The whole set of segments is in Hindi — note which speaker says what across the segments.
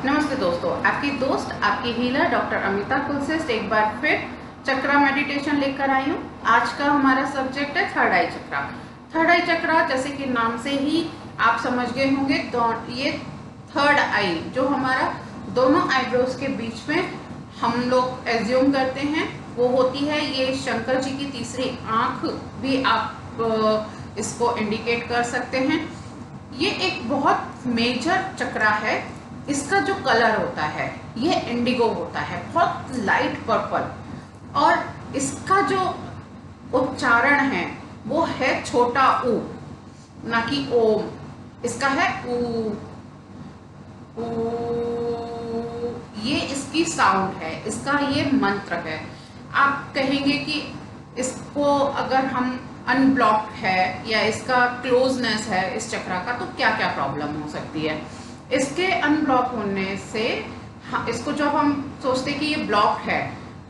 Speaker 1: नमस्ते दोस्तों, आपकी दोस्त आपकी हीलर डॉक्टर अमिता कुलश्रेष्ठ एक बार फिर चक्रा मेडिटेशन लेकर आई हूँ। आज का हमारा सब्जेक्ट है थर्ड आई चक्रा। थर्ड आई चक्रा जैसे कि नाम से ही आप समझ गए होंगे, ये थर्ड आई जो हमारा दोनों आईब्रोज के बीच में हम लोग एज्यूम करते हैं वो होती है। ये शंकर जी की तीसरी आंख भी आप इसको इंडिकेट कर सकते हैं। ये एक बहुत मेजर चक्रा है। इसका जो कलर होता है ये इंडिगो होता है, बहुत लाइट पर्पल, और इसका जो उच्चारण है वो है छोटा ऊ, ना कि ओम। इसका है ऊ, ऊ, ये इसकी साउंड है, इसका ये मंत्र है। आप कहेंगे कि इसको अगर हम अनब्लॉक्ड है या इसका क्लोजनेस है इस चक्रा का, तो क्या क्या प्रॉब्लम हो सकती है। इसके अनब्लॉक होने से इसको जब हम सोचते कि ये ब्लॉक है,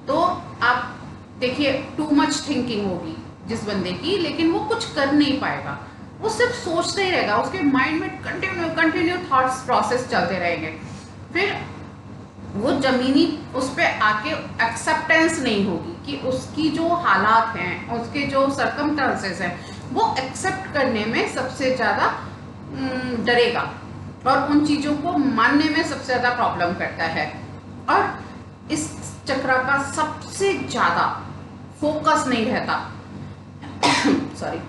Speaker 1: तो आप देखिए टू मच थिंकिंग होगी जिस बंदे की, लेकिन वो कुछ कर नहीं पाएगा, वो सिर्फ सोचते ही रहेगा, उसके माइंड में कंटिन्यू थॉट्स प्रोसेस चलते रहेंगे। फिर वो जमीनी उस पर आके एक्सेप्टेंस नहीं होगी कि उसकी जो हालात हैं, उसके जो सर्कमस्टांसेस हैं, वो एक्सेप्ट करने में सबसे ज़्यादा डरेगा और उन चीज़ों को मानने में सबसे ज़्यादा प्रॉब्लम करता है। और इस चक्र का सबसे ज़्यादा फोकस नहीं रहता सॉरी,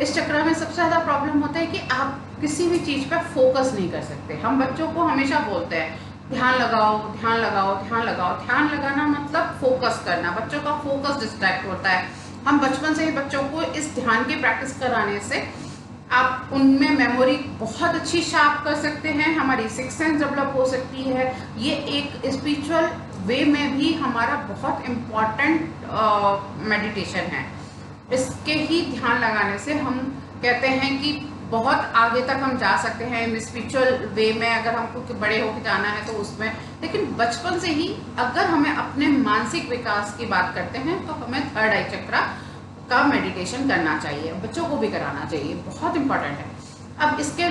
Speaker 1: इस चक्र में सबसे ज़्यादा प्रॉब्लम होता है कि आप किसी भी चीज़ पर फोकस नहीं कर सकते। हम बच्चों को हमेशा बोलते हैं ध्यान लगाओ, ध्यान लगाओ, ध्यान लगाओ। ध्यान लगाना मतलब फोकस करना। बच्चों का फोकस डिस्ट्रैक्ट होता है। हम बचपन से ही बच्चों को इस ध्यान की प्रैक्टिस कराने से आप उनमें मेमोरी बहुत अच्छी शार्प कर सकते हैं, हमारी सिक्स सेंस डेवलप हो सकती है। ये एक स्पिरिचुअल वे में भी हमारा बहुत इम्पॉर्टेंट मेडिटेशन है। इसके ही ध्यान लगाने से हम कहते हैं कि बहुत आगे तक हम जा सकते हैं स्पिरिचुअल वे में, अगर हमको बड़े होकर जाना है तो उसमें। लेकिन बचपन से ही अगर हमें अपने मानसिक विकास की बात करते हैं तो हमें थर्ड आई चक्रा का मेडिटेशन करना चाहिए, बच्चों को भी कराना चाहिए, बहुत इंपॉर्टेंट है। अब इसके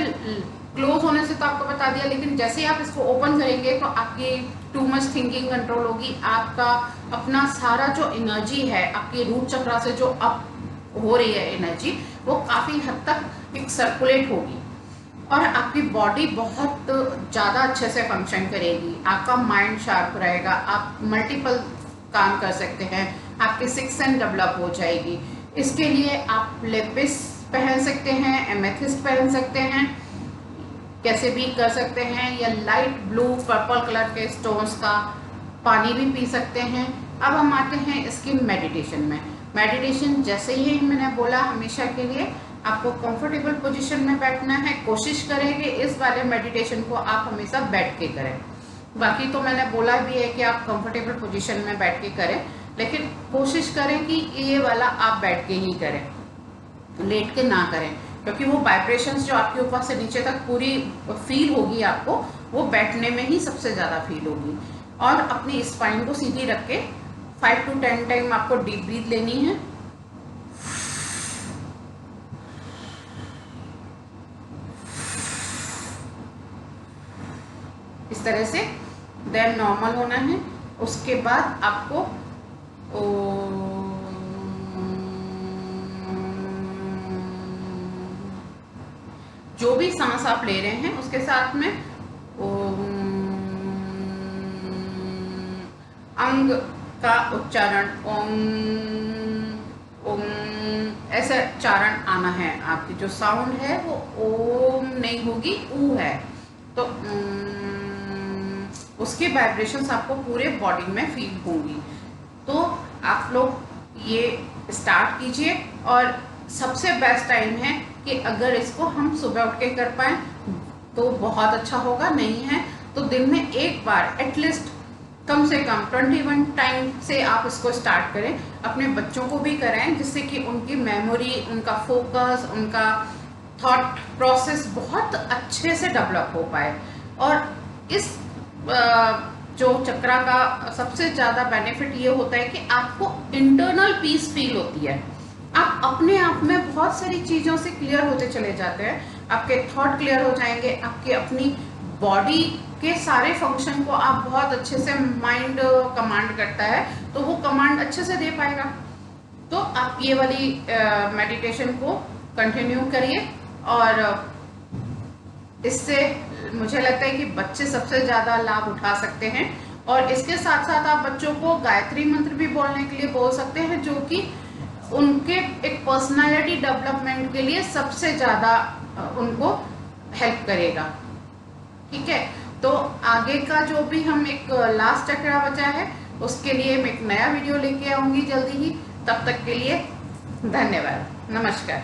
Speaker 1: क्लोज होने से तो आपको बता दिया, लेकिन जैसे ही आप इसको ओपन करेंगे तो आपकी टू मच थिंकिंग कंट्रोल होगी। आपका अपना सारा जो एनर्जी है आपके रूट चक्रा से जो अप हो रही है एनर्जी, वो काफ़ी हद तक एक सर्कुलेट होगी और आपकी बॉडी बहुत ज़्यादा अच्छे से फंक्शन करेगी। आपका माइंड शार्प रहेगा, आप मल्टीपल काम कर सकते हैं, आपकी सिक्स सेंस डेवलप हो जाएगी। इसके लिए आप लेपिस पहन सकते हैं, एमेथिस्ट पहन सकते हैं, कैसे भी कर सकते हैं, या लाइट ब्लू पर्पल कलर के स्टोन्स का पानी भी पी सकते हैं। अब हम आते हैं इसकी मेडिटेशन में। मेडिटेशन जैसे ही मैंने बोला, हमेशा के लिए आपको कंफर्टेबल पोजीशन में बैठना है। कोशिश करेंगे इस वाले मेडिटेशन को आप हमेशा बैठ के करें। बाकी तो मैंने बोला भी है कि आप कंफर्टेबल पोजीशन में बैठ के करें, लेकिन कोशिश करें कि ये वाला आप बैठ के ही करें, लेट के ना करें, क्योंकि वो वाइब्रेशंस जो आपके ऊपर से नीचे तक पूरी फील होगी आपको, वो बैठने में ही सबसे ज़्यादा फील होगी। और अपनी स्पाइन को सीधी रख के 5 to 10 टाइम आपको डीप ब्रीथ लेनी है। इस तरह से देन नॉर्मल होना है। उसके बाद आपको जो भी सांस आप ले रहे हैं उसके साथ में अंग का उच्चारण ओम ओम ऐसा उच्चारण आना है। आपकी जो साउंड है वो ओम नहीं होगी, ऊ है। तो उसके वाइब्रेशंस आपको पूरे बॉडी में फील होंगी। तो आप लोग ये स्टार्ट कीजिए, और सबसे बेस्ट टाइम है कि अगर इसको हम सुबह उठ के कर पाएँ तो बहुत अच्छा होगा, नहीं है तो दिन में एक बार एटलीस्ट कम से कम 21 टाइम से आप इसको स्टार्ट करें। अपने बच्चों को भी कराएं, जिससे कि उनकी मेमोरी, उनका फोकस, उनका थॉट प्रोसेस बहुत अच्छे से डेवलप हो पाए। और इस जो चक्रा का सबसे ज़्यादा बेनिफिट ये होता है कि आपको इंटरनल पीस फील होती है। आप अपने आप में बहुत सारी चीज़ों से क्लियर होते चले जाते हैं, आपके थॉट क्लियर हो जाएंगे, आपकी अपनी बॉडी के सारे फंक्शन को आप बहुत अच्छे से, माइंड कमांड करता है तो वो कमांड अच्छे से दे पाएगा। तो आप ये वाली मेडिटेशन को कंटिन्यू करिए और इससे मुझे लगता है कि बच्चे सबसे ज़्यादा लाभ उठा सकते हैं। और इसके साथ साथ आप बच्चों को गायत्री मंत्र भी बोलने के लिए बोल सकते हैं, जो कि उनके एक पर्सनालिटी डेवलपमेंट के लिए सबसे ज़्यादा उनको हेल्प करेगा। ठीक है, तो आगे का जो भी हम एक लास्ट चक्रा बचा है उसके लिए मैं एक नया वीडियो लेके आऊँगी जल्दी ही। तब तक के लिए धन्यवाद, नमस्कार।